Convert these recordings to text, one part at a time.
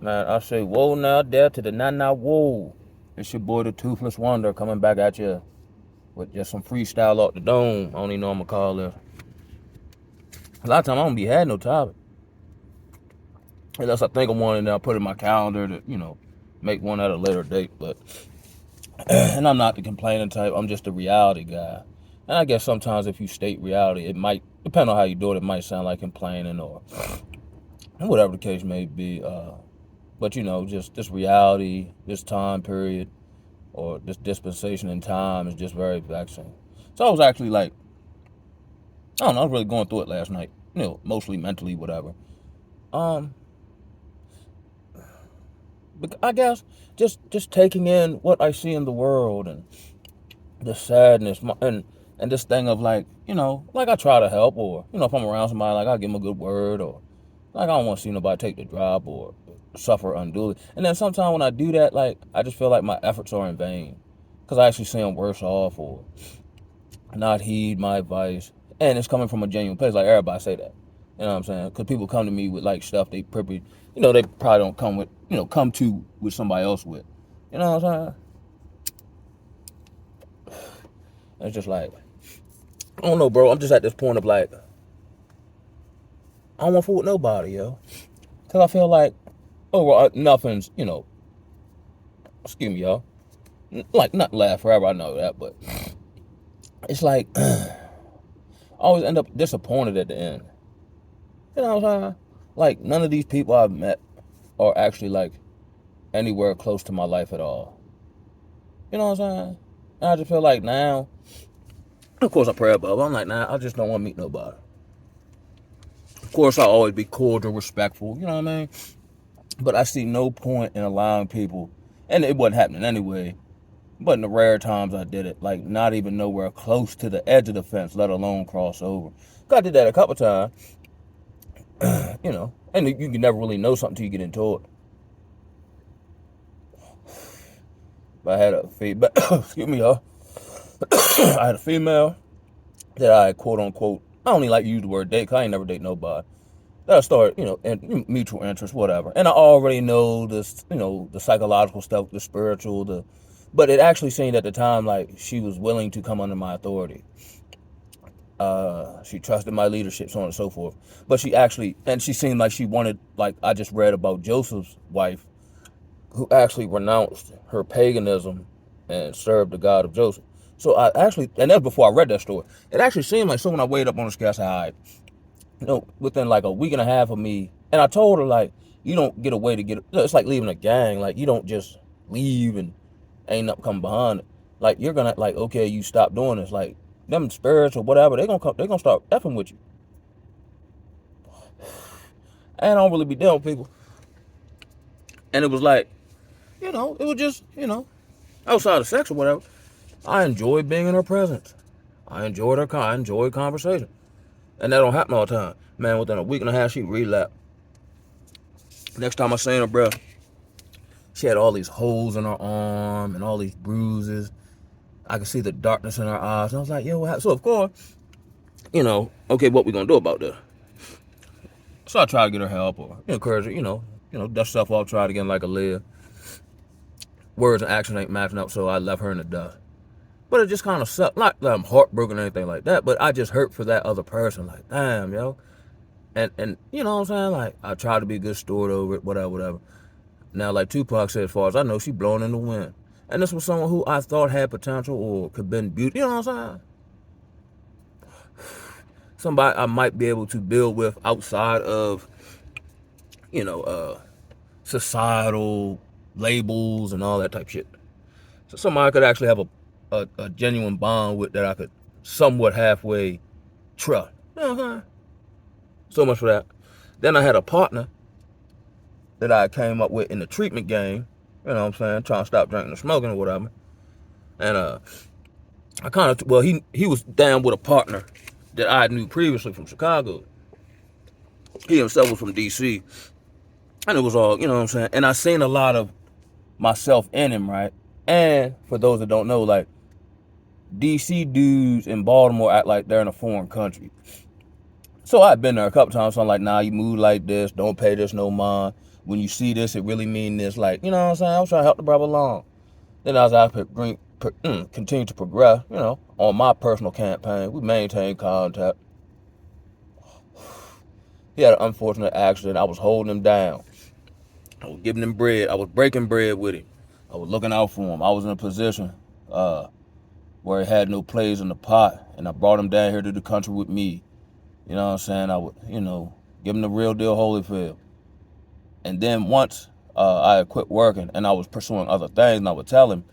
Man, I say, whoa now, there to the now, whoa. It's your boy, the Toothless Wonder, coming back at you with just some freestyle off the dome. I don't even know what I'm gonna call it. A lot of times I don't be had no topic. Unless I think of one and then I put it in my calendar to, make one at a later date. But, and I'm not the complaining type, I'm just a reality guy. And I guess sometimes if you state reality, it might, depending on how you do it, it might sound like complaining or whatever the case may be. But, just this reality, this time period, or this dispensation in time is just very vexing. So I was actually like, I don't know, I was really going through it last night, mostly mentally, whatever. Um, but I guess just taking in what I see in the world and the sadness and this thing of like, like I try to help, or if I'm around somebody, like I give them a good word, or like I don't want to see nobody take the drop or suffer unduly. And then sometimes when I do that, like I just feel like my efforts are in vain because I actually see them worse off or not heed my advice, and it's coming from a genuine place. Like everybody say that, you know what I'm saying? Because people come to me with like stuff they probably, they probably don't come with, come to with somebody else with, you know what I'm saying? It's just like, I don't know, bro. I'm just at this point of like, I don't want to fool with nobody, yo, because I feel like, oh, well, nothing's, excuse me, y'all, like not laugh forever. I know that, but it's like, I always end up disappointed at the end. You know what I'm saying? Like, none of these people I've met are actually, like, anywhere close to my life at all. You know what I'm saying? And I just feel like now, of course I pray above, I'm like, nah, I just don't want to meet nobody. Of course, I'll always be cordial, respectful, you know what I mean? But I see no point in allowing people, and it wasn't happening anyway, but in the rare times I did it, like, not even nowhere close to the edge of the fence, let alone cross over. I did that a couple times, and you can never really know something until you get into it. But I had a female, excuse me, y'all. I had a female that I quote unquote, I don't even like to use the word date because I ain't never date nobody. That I started, in mutual interest, whatever. And I already know this, the psychological stuff, the spiritual, but it actually seemed at the time like she was willing to come under my authority. She trusted my leadership, so on and so forth. But she seemed like she wanted, like I just read about Joseph's wife, who actually renounced her paganism and served the God of Joseph. So I actually, and that's before I read that story. It actually seemed like someone I weighed up on the scale, I said, all right, within like a week and a half of me, and I told her like, you don't get away to get. It's like leaving a gang. Like you don't just leave and ain't nothing come behind it. Like you're gonna like, okay, you stop doing this. Like them spirits or whatever, they gonna come. They gonna start effing with you. And I don't really be dealing with people. And it was like, it was just, outside of sex or whatever. I enjoyed being in her presence. I enjoyed her. I enjoyed conversation, and that don't happen all the time. Man, within a week and a half, she relapsed. Next time I seen her, bro, she had all these holes in her arm and all these bruises. I could see the darkness in her eyes, and I was like, "Yo, what happened?" So of course, okay, what we gonna do about this? So I tried to get her help or encourage her, dust stuff off, try it again like a lid. Words and action ain't matching up, so I left her in the dust. But it just kind of sucked. Not that I'm heartbroken or anything like that, but I just hurt for that other person. Like, damn, yo. And you know what I'm saying? Like, I tried to be a good steward over it, whatever. Now, like Tupac said, as far as I know, she blown in the wind. And this was someone who I thought had potential or could been beauty. You know what I'm saying? Somebody I might be able to build with outside of, you know, uh, societal labels and all that type shit. So somebody I could actually have a genuine bond with that I could somewhat halfway trust. Uh-huh. So much for that. Then I had a partner that I came up with in the treatment game. You know what I'm saying? Trying to stop drinking and smoking or whatever. And I kind of, well, he was down with a partner that I knew previously from Chicago. He himself was from D.C. And it was all, you know what I'm saying? And I seen a lot of myself in him, right? And for those that don't know, like, DC dudes in Baltimore act like they're in a foreign country. So I've been there a couple times. So I'm like, nah, you move like this. Don't pay this no mind. When you see this, it really mean this. Like, you know what I'm saying? I was trying to help the brother along. Then as I continue to progress, on my personal campaign, we maintained contact. He had an unfortunate accident. I was holding him down. I was giving him bread. I was breaking bread with him. I was looking out for him. I was in a position where he had no plays in the pot, and I brought him down here to the country with me. You know what I'm saying? I would, give him the real deal Holyfield. And then once I had quit working and I was pursuing other things, and I would tell him,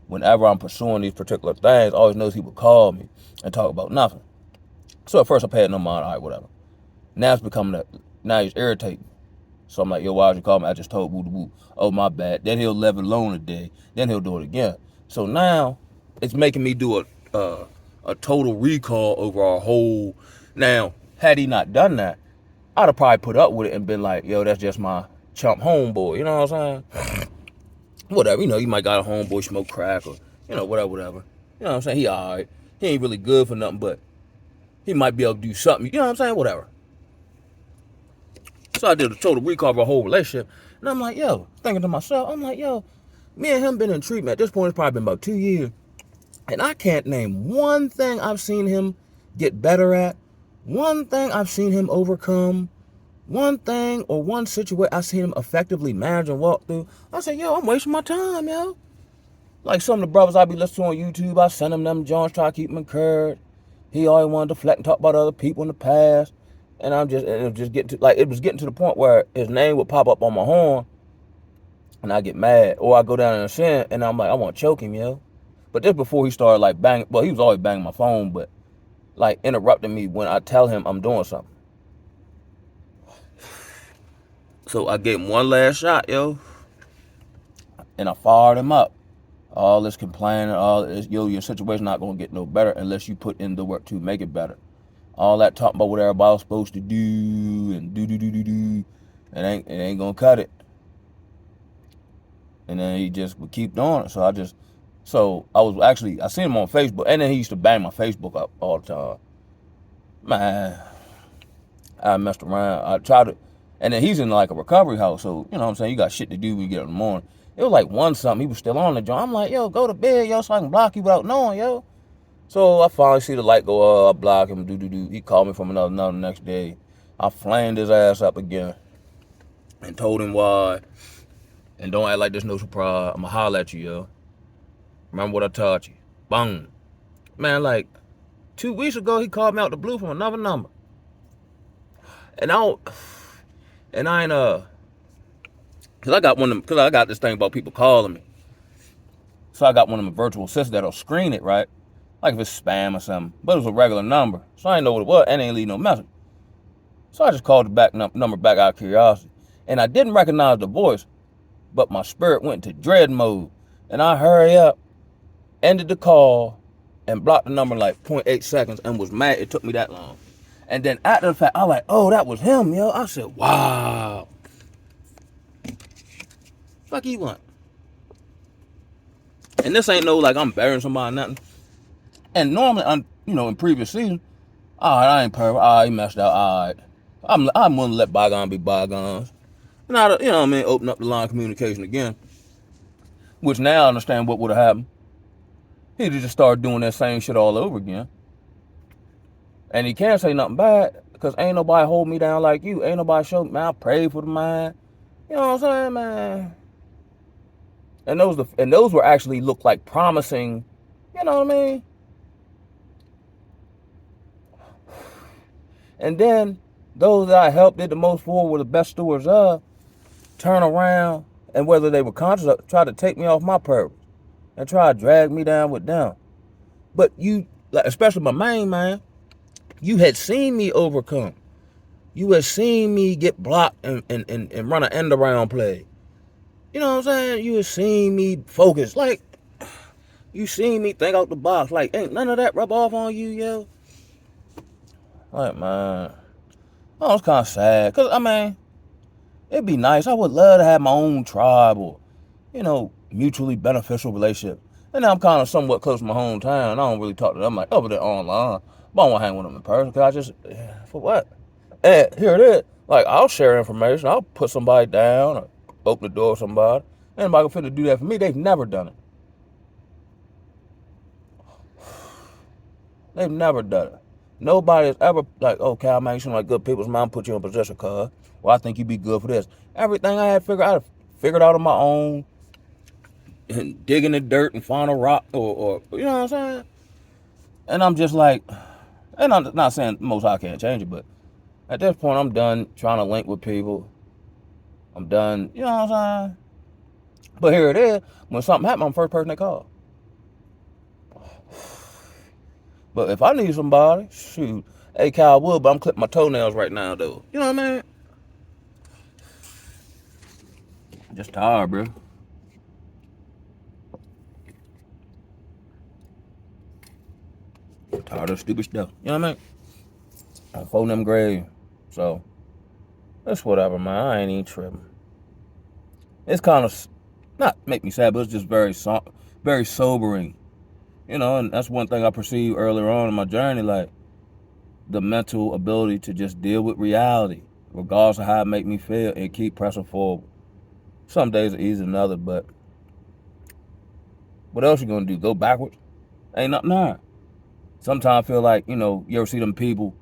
whenever I'm pursuing these particular things, I always knows he would call me and talk about nothing. So at first I paid no mind, all right, whatever. Now it's becoming that, now he's irritating. So I'm like, yo, why'd you call me? I just told woo. Oh, my bad. Then he'll leave it alone a day. Then he'll do it again. So now it's making me do a total recall over our whole. Now, had he not done that, I'd have probably put up with it and been like, yo, that's just my chump homeboy. You know what I'm saying? Whatever. You might got a homeboy smoke crack or, whatever. You know what I'm saying? He all right. He ain't really good for nothing, but he might be able to do something. You know what I'm saying? Whatever. So I did a total recall of our whole relationship. And I'm like, yo, thinking to myself, I'm like, yo, me and him been in treatment. At this point, it's probably been about 2 years. And I can't name one thing I've seen him get better at, one thing I've seen him overcome, one thing or one situation I've seen him effectively manage and walk through. I said, yo, I'm wasting my time, yo. Like some of the brothers I be listening to on YouTube, I send him them joints, try to keep him encouraged. He always wanted to deflect and talk about other people in the past. And it was getting to the point where his name would pop up on my horn, and I get mad, or I go down in a sin, and I'm like, I want to choke him, yo. But this before he started like banging. Well, he was always banging my phone, but like interrupting me when I tell him I'm doing something. So I gave him one last shot, yo, and I fired him up. All this complaining, all this, yo, your situation not gonna get no better unless you put in the work to make it better. All that talking about what everybody was supposed to do and do. It ain't gonna cut it. And then he just would keep doing it. I seen him on Facebook, and then he used to bang my Facebook up all the time. Man, I messed around. I tried to, and then he's in like a recovery house, so you know what I'm saying, you got shit to do when you get up in the morning. It was like 1 something, he was still on the joint. I'm like, yo, go to bed, yo, so I can block you without knowing, yo. So I finally see the light go up, I block him, do. He called me from another number the next day. I flamed his ass up again and told him why. And don't act like there's no surprise. I'ma holler at you, yo. Remember what I taught you. Boom. Man, like 2 weeks ago, he called me out the blue from another number. And I ain't, cause I got this thing about people calling me. So I got one of my virtual assistants that'll screen it, right? Like if it's spam or something. But it was a regular number. So I didn't know what it was, and it ain't leave no message. So I just called the number back out of curiosity. And I didn't recognize the voice, but my spirit went into dread mode. And I hurry up, ended the call, and blocked the number in like 0.8 seconds and was mad it took me that long. And then after the fact, I was like, oh, that was him, yo. I said, wow. Fuck you want? And this ain't no like I'm burying somebody or nothing. And normally, in previous seasons, all right, I ain't perfect. All right, he messed up. All right. I'm willing to let bygones be bygones. Now, open up the line of communication again. Which now I understand what would have happened. He'd just start doing that same shit all over again. And he can't say nothing bad, because ain't nobody hold me down like you. Ain't nobody show me, man, I prayed for the man. You know what I'm saying, man? And those were actually looked like promising, you know what I mean? And then those that I helped did the most for were the best stewards of, turn around, and whether they were conscious of, try to take me off my purpose and try to drag me down with them. But you, like, especially my main man, you had seen me overcome. You had seen me get blocked and run an end around play. You know what I'm saying? You had seen me focus. Like, you seen me think out the box. Like, ain't none of that rub off on you, yo? Like, man, I was kind of sad. Because, it'd be nice. I would love to have my own tribe or, mutually beneficial relationship. And now I'm kind of somewhat close to my hometown. I don't really talk to them like over there online. But I don't want to hang with them in person. Because for what? And here it is. Like, I'll share information. I'll put somebody down or open the door to somebody. Anybody can finna do that for me. They've never done it. They've never done it. Nobody has ever, like, okay, I'll make sure like good people's mind put you in position, cuz. Well, I think you'd be good for this. Everything I had figured out on my own, and digging the dirt and find a rock, or you know what I'm saying? And I'm just like, and I'm not saying most I can't change it, but at this point, I'm done trying to link with people. I'm done, you know what I'm saying? But here it is. When something happens, I'm the first person they call. But if I need somebody, shoot, hey, Kyle Wood, but I'm clipping my toenails right now, though. You know what I mean? Just tired, bro. Tired of stupid stuff. You know what I mean? I'm folding them grave. So, that's whatever, man. I ain't even tripping. It's kind of, not make me sad, but it's just very sobering. You know, and that's one thing I perceived earlier on in my journey, like the mental ability to just deal with reality, regardless of how it make me feel, and keep pressing forward. Some days are easier than others, but what else you gonna do? Go backwards? Ain't nothing there. Sometimes I feel like, you know, you ever see them people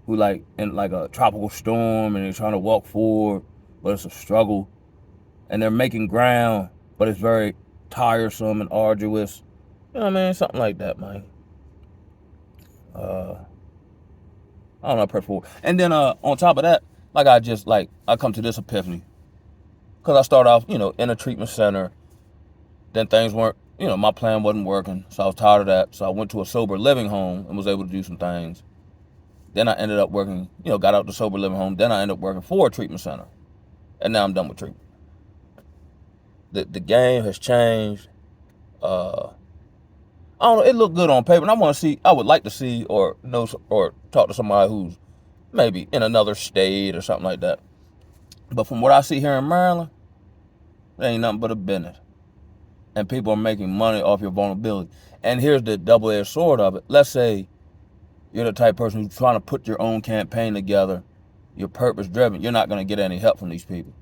who like in like a tropical storm and they're trying to walk forward, but it's a struggle, and they're making ground, but it's very tiresome and arduous. You know what I mean? Something like that, man. I don't know, press forward. And then on top of that, like I come to this epiphany. Because I started off, you know, in a treatment center. Then things weren't, you know, my plan wasn't working. So I was tired of that. So I went to a sober living home and was able to do some things. Then I ended up working, you know, got out the sober living home. Then I ended up working for a treatment center. And now I'm done with treatment. The game has changed. I don't know, it looked good on paper. And I would like to see or know or talk to somebody who's maybe in another state or something like that. But from what I see here in Maryland, there ain't nothing but a business. And people are making money off your vulnerability. And here's the double-edged sword of it. Let's say you're the type of person who's trying to put your own campaign together. You're purpose-driven. You're not going to get any help from these people.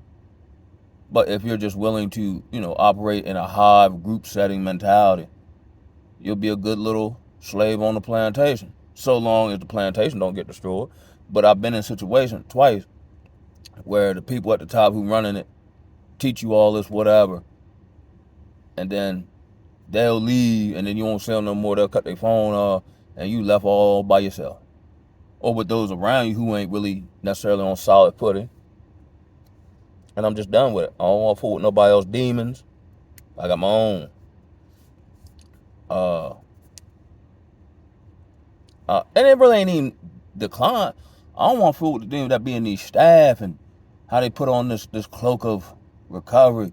But if you're just willing to, you know, operate in a hive group setting mentality, you'll be a good little slave on the plantation. So long as the plantation don't get destroyed. But I've been in situations twice where the people at the top who running it teach you all this whatever, and then they'll leave, and then you won't sell no more. They'll cut their phone off, and you left all by yourself, or with those around you who ain't really necessarily on solid footing. And I'm just done with it. I don't want to fool with nobody else's demons. I got my own. And it really ain't even decline. I don't want to fool with the demons that be in these staff and how they put on this cloak of recovery,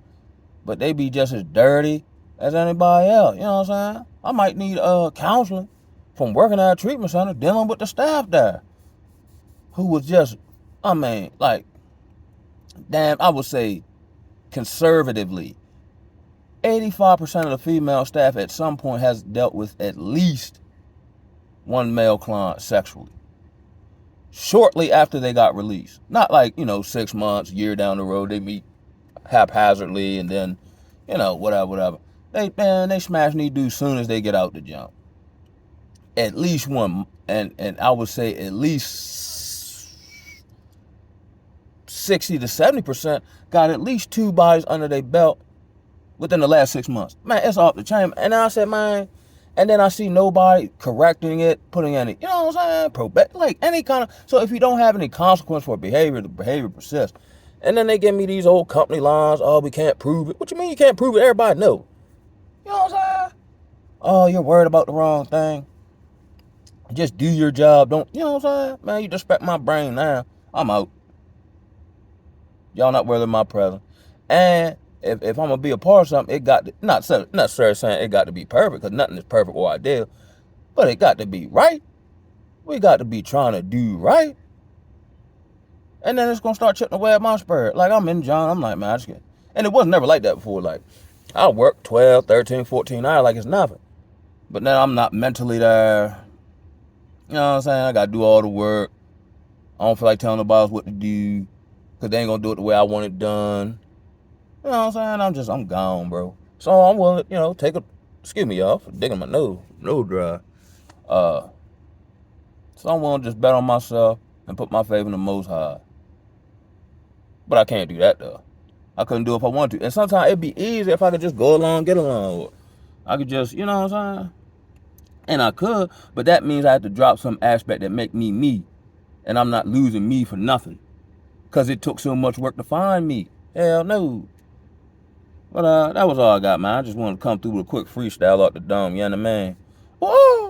but they be just as dirty as anybody else. You know what I'm saying? I might need counseling from working at a treatment center, dealing with the staff there, who was just, I mean, like, damn, I would say conservatively, 85% of the female staff at some point has dealt with at least one male client sexually. Shortly after they got released. Not like, you know, 6 months, year down the road, they meet haphazardly and then, you know, whatever. They smash these dudes soon as they get out the jump. At least one, and I would say at least 60 to 70% got at least 2 bodies under their belt within the last 6 months. Man, it's off the chain. And I said, man, and then I see nobody correcting it, putting any, you know what I'm saying, like any kind of, so if you don't have any consequence for behavior, the behavior persists. And then they give me these old company lines, oh, we can't prove it. What you mean you can't prove it? Everybody know. You know what I'm saying? Oh, you're worried about the wrong thing. Just do your job. Don't, you know what I'm saying? Man, you disrespect my brain now. I'm out. Y'all not worthy of my presence. And if I'm going to be a part of something, it got to, not necessarily saying it got to be perfect, because nothing is perfect or ideal, but it got to be right. We got to be trying to do right. And then it's going to start chipping away at my spirit. Like, I'm in John. I'm like, man, I just get, and it was never like that before. Like, I work 12, 13, 14 hours like it's nothing. But now I'm not mentally there. You know what I'm saying? I got to do all the work. I don't feel like telling nobody else what to do, because they ain't going to do it the way I want it done. You know what I'm saying? I'm gone, bro. So I'm willing to, excuse me, y'all, for digging my nose dry. So I'm willing to just bet on myself and put my faith in the Most High. But I can't do that, though. I couldn't do it if I wanted to. And sometimes it'd be easy if I could just go along, get along. Or I could just, you know what I'm saying? And I could, but that means I have to drop some aspect that make me me. And I'm not losing me for nothing. Because it took so much work to find me. Hell no. But that was all I got, man. I just wanted to come through with a quick freestyle off the dome. You know what I mean? Whoa!